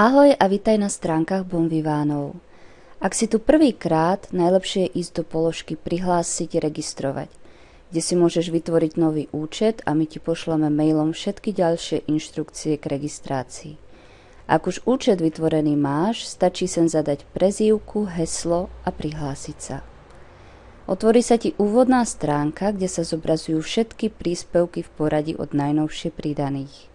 Ahoj a vitaj na stránkach Bonvivánov. Ak si tu prvýkrát, najlepšie je ísť do položky Prihlásiť, registrovať, kde si môžeš vytvoriť nový účet a my ti pošleme mailom všetky ďalšie inštrukcie k registrácii. Ak už účet vytvorený máš, stačí sem zadať prezývku, heslo a prihlásiť sa. Otvorí sa ti úvodná stránka, kde sa zobrazujú všetky príspevky v poradí od najnovšie pridaných.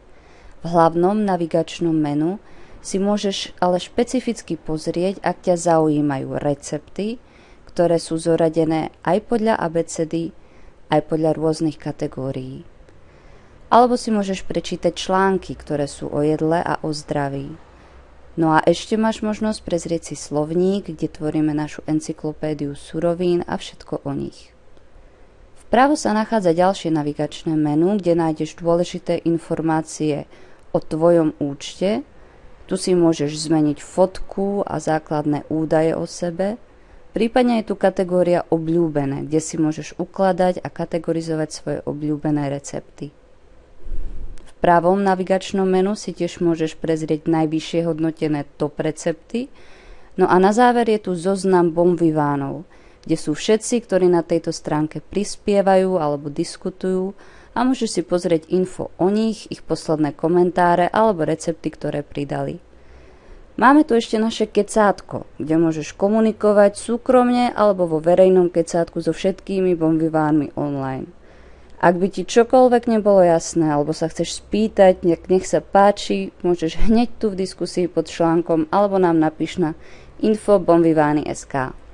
V hlavnom navigačnom menu si môžeš ale špecificky pozrieť, ak ťa zaujímajú recepty, ktoré sú zoradené aj podľa abecedy, aj podľa rôznych kategórií. Alebo si môžeš prečítať články, ktoré sú o jedle a o zdraví. No a ešte máš možnosť prezrieť si slovník, kde tvoríme našu encyklopédiu surovín a všetko o nich. Vpravo sa nachádza ďalšie navigačné menu, kde nájdeš dôležité informácie o tvojom účte. Tu si môžeš zmeniť fotku a základné údaje o sebe. Prípadne je tu kategória obľúbené, kde si môžeš ukladať a kategorizovať svoje obľúbené recepty. V pravom navigačnom menu si tiež môžeš prezrieť najvyššie hodnotené top recepty. No a na záver je tu zoznam Bonvivánov, kde sú všetci, ktorí na tejto stránke prispievajú alebo diskutujú, a môžeš si pozrieť info o nich, ich posledné komentáre alebo recepty, ktoré pridali. Máme tu ešte naše kecátko, kde môžeš komunikovať súkromne alebo vo verejnom kecátku so všetkými Bonvivánmi online. Ak by ti čokoľvek nebolo jasné alebo sa chceš spýtať, nech sa páči, môžeš hneď tu v diskusii pod článkom alebo nám napíš na info.bonvivany.sk.